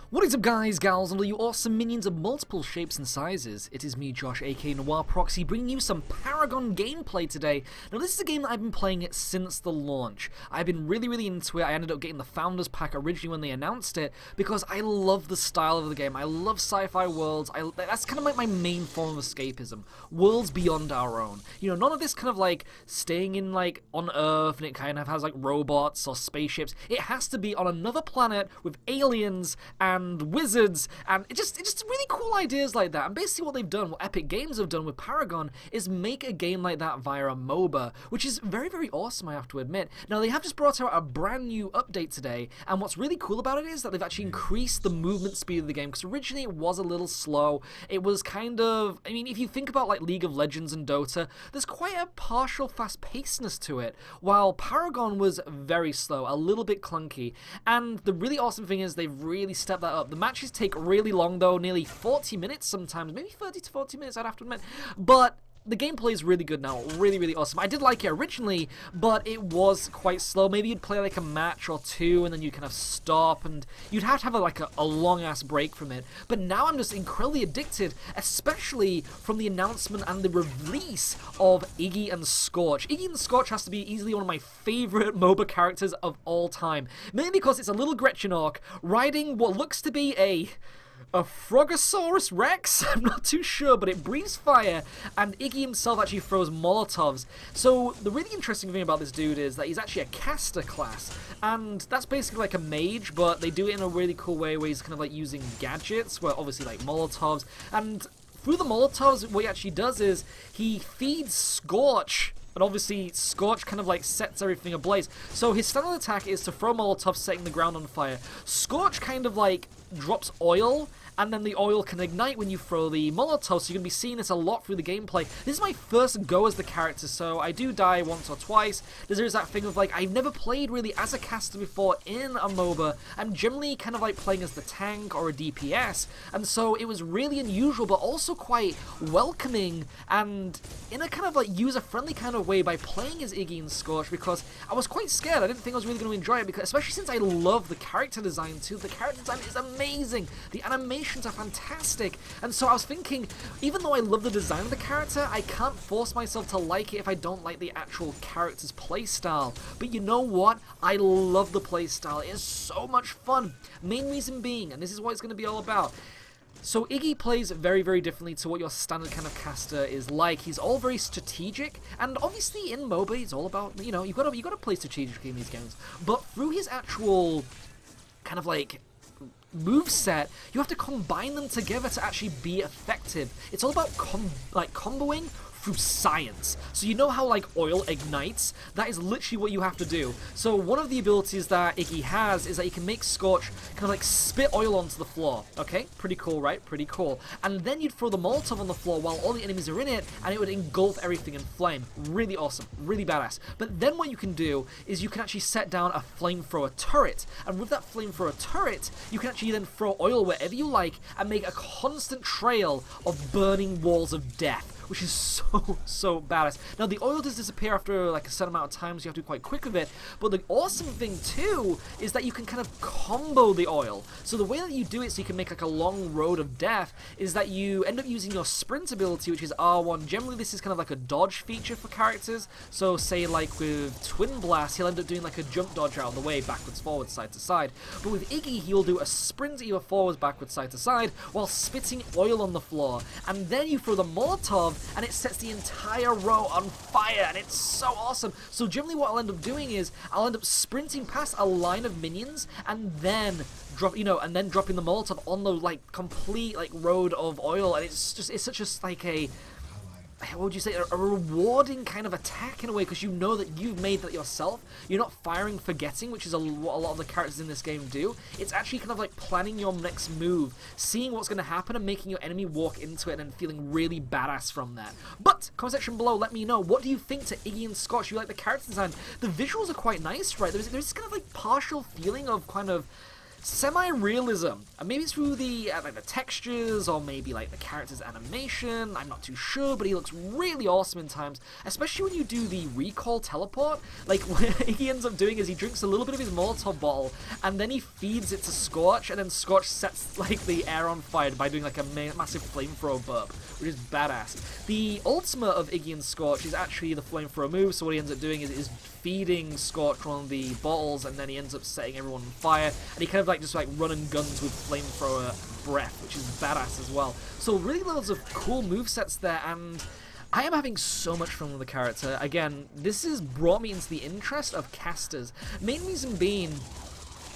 What is up, guys, gals, and all you awesome minions of multiple shapes and sizes? It is me, Josh, aka Noir Proxy, bringing you some Paragon gameplay today. Now, this is a game that I've been playing it since the launch. I've been really into it. I ended up getting the Founders Pack originally when they announced it, because I love the style of the game. I love sci-fi worlds. That's kind of like my main form of escapism. Worlds beyond our own. You know, none of this kind of like staying in like on Earth and it kind of has like robots or spaceships. It has to be on another planet with aliens and wizards, and it's just really cool ideas like that. And basically what they've done, what Epic Games have done with Paragon, is make a game like that via a MOBA, which is very awesome, I have to admit. Now, they have just brought out a brand new update today, and what's really cool about it is that they've actually increased the movement speed of the game, because originally it was a little slow. It was kind of, I mean, if you think about like League of Legends and Dota, there's quite a partial fast-pacedness to it, while Paragon was very slow, a little bit clunky. And the really awesome thing is they've really stepped that up. The matches take really long though, nearly 40 minutes sometimes, maybe 30 to 40 minutes, I'd have to admit, but the gameplay is really good now, really awesome. I did like it originally, but it was quite slow. Maybe you'd play like a match or two and then you'd kind of stop and you'd have to have a long-ass break from it. But now I'm just incredibly addicted, especially from the announcement and the release of Iggy and Scorch. Iggy and Scorch has to be easily one of my favorite MOBA characters of all time, mainly because it's a little Gretchen orc riding what looks to be a Frogosaurus Rex? I'm not too sure, but it breathes fire, and Iggy himself actually throws Molotovs. So the really interesting thing about this dude is that he's actually a caster class, and that's basically like a mage, but they do it in a really cool way where he's kind of like using gadgets, where obviously like Molotovs, and through the Molotovs, what he actually does is he feeds Scorch. But obviously, Scorch kind of like sets everything ablaze. So his standard attack is to throw Molotovs, setting the ground on fire. Scorch kind of like drops oil, and then the oil can ignite when you throw the Molotov, so you're going to be seeing this a lot through the gameplay. This is my first go as the character, so I do die once or twice. There's that thing of like, I've never played really as a caster before in a MOBA. I'm generally kind of like playing as the tank or a DPS, and so it was really unusual, but also quite welcoming, and in a kind of like user-friendly kind of way by playing as Iggy and Scorch, because I was quite scared. I didn't think I was really going to enjoy it, because especially since I love the character design too. The character design is amazing. The animations are fantastic, and so I was thinking, even though I love the design of the character, I can't force myself to like it if I don't like the actual character's playstyle. But you know what? I love the playstyle. It is so much fun. Main reason being, and this is what it's going to be all about, so Iggy plays very differently to what your standard kind of caster is like. He's all very strategic, and obviously in MOBA it's all about, you know, you gotta play strategically in these games. But through his actual kind of like moveset, you have to combine them together to actually be effective. It's all about comboing through science. So you know how like oil ignites? That is literally what you have to do. So one of the abilities that Iggy has is that he can make Scorch kind of like spit oil onto the floor. Okay, pretty cool, right? Pretty cool. And then you'd throw the Molotov on the floor while all the enemies are in it, and it would engulf everything in flame. Really awesome, really badass. But then what you can do is you can actually set down a flamethrower turret, and with that flamethrower turret, you can actually then throw oil wherever you like and make a constant trail of burning walls of death, which is so badass. Now, the oil does disappear after like a certain amount of time, so you have to be quite quick with it, but the awesome thing too is that you can kind of combo the oil. So the way that you do it so you can make like a long road of death is that you end up using your sprint ability, which is R1. Generally, this is kind of like a dodge feature for characters, so say like with Twin Blast, he'll end up doing like a jump dodge out of the way, backwards, forwards, side to side. But with Iggy, he'll do a sprint either forwards, backwards, side to side, while spitting oil on the floor, and then you throw the Molotov, and it sets the entire row on fire, and it's so awesome. So generally what I'll end up doing is I'll end up sprinting past a line of minions and then dropping the Molotov on the like complete like road of oil, and it's such a like a, what would you say, a rewarding kind of attack in a way, because you know that you've made that yourself. You're not firing forgetting, which is what a lot of the characters in this game do. It's actually kind of like planning your next move, seeing what's going to happen and making your enemy walk into it and feeling really badass from that. But comment section below, let me know, what do you think to Iggy and Scorch? You like the character design? The visuals are quite nice, right? There's kind of like partial feeling of kind of semi-realism, and maybe it's through the like the textures or maybe like the character's animation. I'm not too sure, but he looks really awesome in times, especially when you do the recall teleport. Like what he ends up doing is he drinks a little bit of his Molotov bottle and then he feeds it to Scorch, and then Scorch sets like the air on fire by doing like a massive flamethrower burp, which is badass. The ultimate of Iggy and Scorch is actually the flamethrower move, so what he ends up doing is feeding Scorch one of the bottles, and then he ends up setting everyone on fire, and he kind of like just like running guns with flamethrower breath, which is badass as well. So really loads of cool movesets there, and I am having so much fun with the character. Again, this has brought me into the interest of casters. Main reason being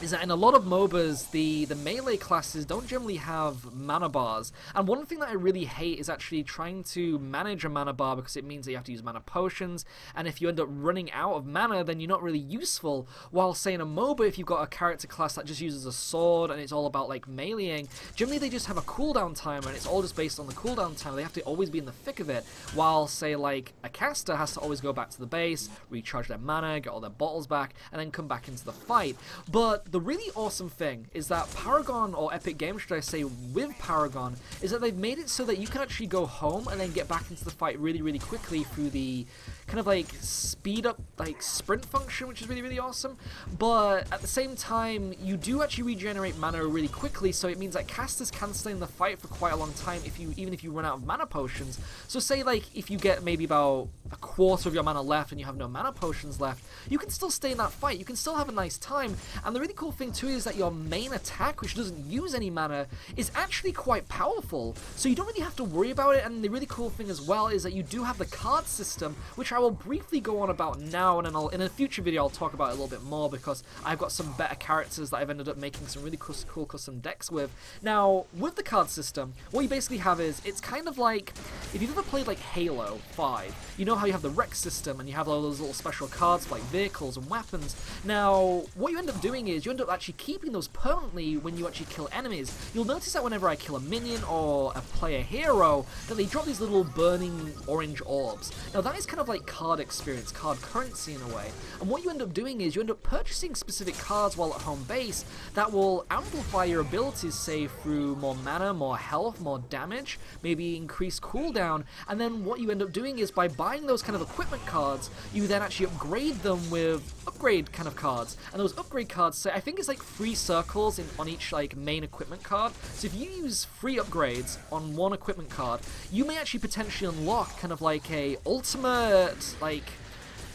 is that in a lot of MOBAs, the melee classes don't generally have mana bars, and one thing that I really hate is actually trying to manage a mana bar, because it means that you have to use mana potions, and if you end up running out of mana, then you're not really useful. While, say, in a MOBA, if you've got a character class that just uses a sword and it's all about like meleeing, generally they just have a cooldown timer, and it's all just based on the cooldown timer. They have to always be in the thick of it, while, say, like a caster has to always go back to the base, recharge their mana, get all their bottles back, and then come back into the fight. But the really awesome thing is that Paragon, or Epic Games should I say, with Paragon, is that they've made it so that you can actually go home and then get back into the fight really, really quickly through the kind of like speed up like sprint function, which is really, really awesome. But at the same time, you do actually regenerate mana really quickly, so it means that casters can stay in the fight for quite a long time even if you run out of mana potions. So say like if you get maybe about a quarter of your mana left and you have no mana potions left, you can still stay in that fight, you can still have a nice time. And the really cool thing too is that your main attack, which doesn't use any mana, is actually quite powerful, so you don't really have to worry about it. And the really cool thing as well is that you do have the card system, which I will briefly go on about now, and then in a future video I'll talk about it a little bit more, because I've got some better characters that I've ended up making some really cool custom decks with. Now, with the card system, what you basically have is, it's kind of like, if you've ever played like Halo 5, you know how you have the Rex system, and you have all those little special cards for like vehicles and weapons. Now, what you end up doing is, you end up actually keeping those permanently when you actually kill enemies. You'll notice that whenever I kill a minion or a player hero, that they drop these little burning orange orbs. Now that is kind of like card experience, card currency in a way. And what you end up doing is you end up purchasing specific cards while at home base that will amplify your abilities, say through more mana, more health, more damage, maybe increase cooldown. And then what you end up doing is, by buying those kind of equipment cards, you then actually upgrade them with upgrade kind of cards. And those upgrade cards, say, I think it's like 3 circles on each like main equipment card. So if you use 3 upgrades on one equipment card, you may actually potentially unlock kind of like a ultimate like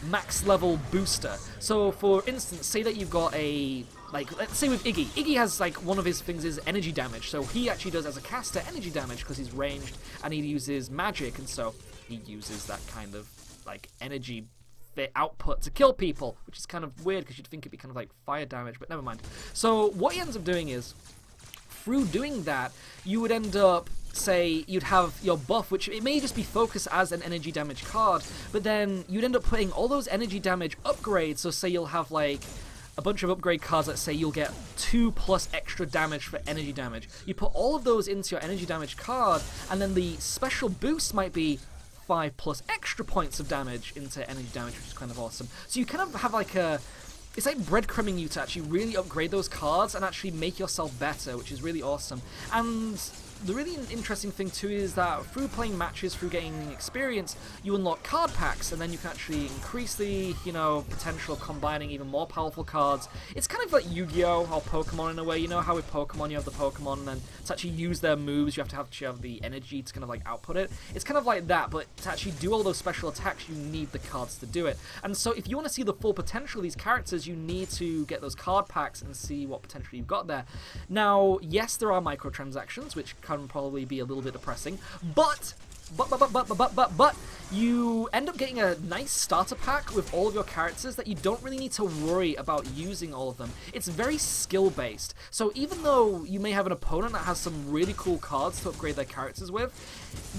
max level booster. So for instance, say that you've got a, like, let's say with Iggy has like, one of his things is energy damage, so he actually does as a caster energy damage because he's ranged and he uses magic, and so he uses that kind of like energy output to kill people, which is kind of weird because you'd think it'd be kind of like fire damage, but never mind. So what he ends up doing is, through doing that, you would end up, say, you'd have your buff, which it may just be focused as an energy damage card, but then you'd end up putting all those energy damage upgrades. So say you'll have like a bunch of upgrade cards that say you'll get 2+ extra damage for energy damage. You put all of those into your energy damage card, and then the special boost might be 5+ extra points of damage into energy damage, which is kind of awesome. So you kind of have like a, it's like breadcrumbing you to actually really upgrade those cards and actually make yourself better, which is really awesome. And the really interesting thing too is that through playing matches, through getting experience, you unlock card packs, and then you can actually increase the, you know, potential of combining even more powerful cards. It's kind of like Yu-Gi-Oh! Or Pokemon in a way. You know how with Pokemon you have the Pokemon, and then to actually use their moves you have to have the energy to kind of like output it. It's kind of like that, but to actually do all those special attacks you need the cards to do it. And so if you want to see the full potential of these characters, you need to get those card packs and see what potential you've got there. Now, yes, there are microtransactions, which can probably be a little bit depressing, but you end up getting a nice starter pack with all of your characters that you don't really need to worry about using all of them. It's very skill based, so even though you may have an opponent that has some really cool cards to upgrade their characters with,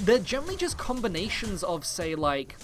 they're generally just combinations of, say, like,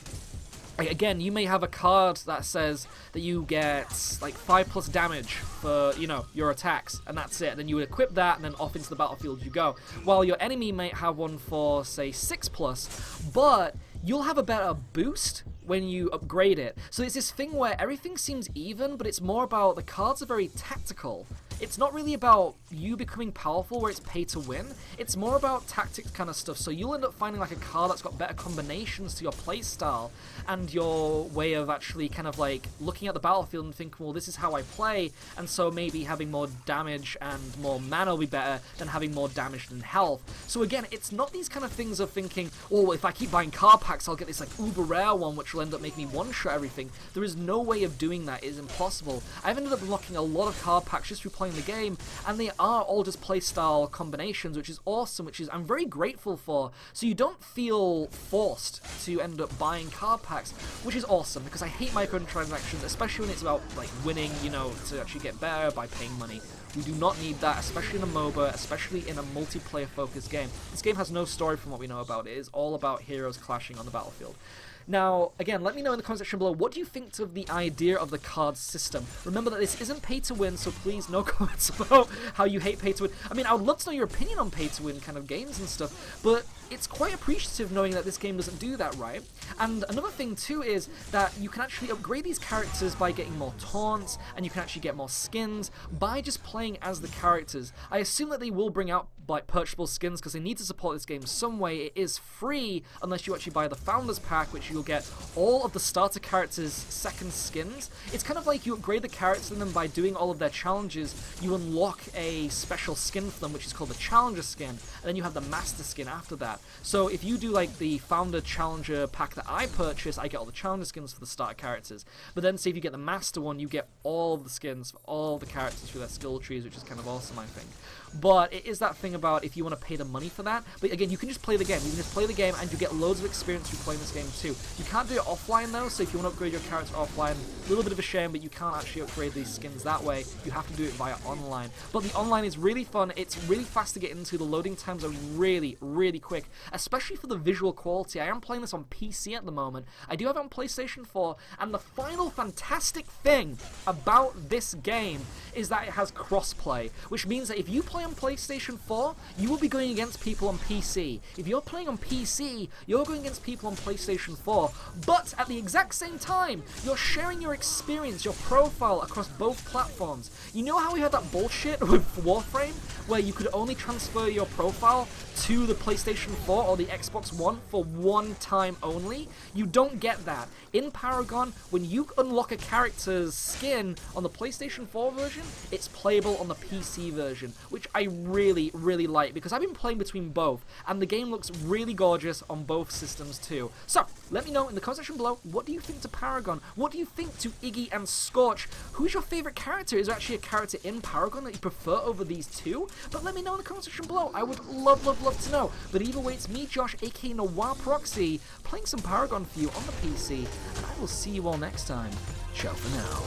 again, you may have a card that says that you get like 5+ damage for, you know, your attacks, and that's it. Then you would equip that, and then off into the battlefield you go. While your enemy might have one for, say, 6+, but you'll have a better boost when you upgrade it. So it's this thing where everything seems even, but it's more about the cards are very tactical it's not really about you becoming powerful where it's pay to win. It's more about tactics kind of stuff. So you'll end up finding like a card that's got better combinations to your playstyle and your way of actually kind of like looking at the battlefield and thinking, well, this is how I play, and so maybe having more damage and more mana will be better than having more damage than health. So again, it's not these kind of things of thinking, oh, if I keep buying card packs, I'll get this like uber rare one which will end up making me one-shot everything. There is no way of doing that. It is impossible. I've ended up unlocking a lot of card packs just through playing the game, and they are all just playstyle combinations, which is awesome, which is I'm very grateful for. So you don't feel forced to end up buying card packs, which is awesome, because I hate microtransactions, especially when it's about like winning, you know, to actually get better by paying money. We do not need that, especially in a MOBA, especially in a multiplayer-focused game. This game has no story from what we know about it. It is all about heroes clashing on the battlefield. Now, again, let me know in the comment section below, what do you think of the idea of the card system? Remember that this isn't pay to win, so please no comments about how you hate pay to win. I mean, I would love to know your opinion on pay to win kind of games and stuff, but it's quite appreciative knowing that this game doesn't do that, right? And another thing too is that you can actually upgrade these characters by getting more taunts, and you can actually get more skins by just playing as the characters. I assume that they will bring out like purchasable skins because they need to support this game some way. It is free unless you actually buy the Founders Pack, which you'll get all of the starter characters' second skins. It's kind of like you upgrade the characters and then by doing all of their challenges, you unlock a special skin for them, which is called the Challenger skin, and then you have the Master skin after that. So if you do like the Founder Challenger pack that I purchased, I get all the Challenger skins for the starter characters. But then say if you get the Master one, you get all the skins for all the characters through their skill trees, which is kind of awesome, I think. But it is that thing about if you want to pay the money for that. But again, you can just play the game. You can just play the game and you get loads of experience through playing this game too. You can't do it offline though, so if you want to upgrade your character offline, a little bit of a shame, but you can't actually upgrade these skins that way. You have to do it via online. But the online is really fun. It's really fast to get into. The loading times are really, really quick, especially for the visual quality. I am playing this on PC at the moment. I do have it on PlayStation 4, and the final fantastic thing about this game is that it has crossplay, which means that if you play on PlayStation 4, you will be going against people on PC. If you're playing on PC, you're going against people on PlayStation 4, but at the exact same time, you're sharing your experience, your profile across both platforms. You know how we had that bullshit with Warframe, where you could only transfer your profile to the PlayStation 4 or the Xbox One for one time only? You don't get that. In Paragon, when you unlock a character's skin on the PlayStation 4 version, it's playable on the PC version, which I really, really like, because I've been playing between both, and the game looks really gorgeous on both systems too. So, let me know in the comment section below, what do you think to Paragon? What do you think to Iggy and Scorch? Who's your favourite character? Is there actually a character in Paragon that you prefer over these two? But let me know in the comment section below. I would love, love, love to know. But either way, it's me, Josh, aka Noir Proxy, playing some Paragon for you on the PC, and I will see you all next time. Ciao for now.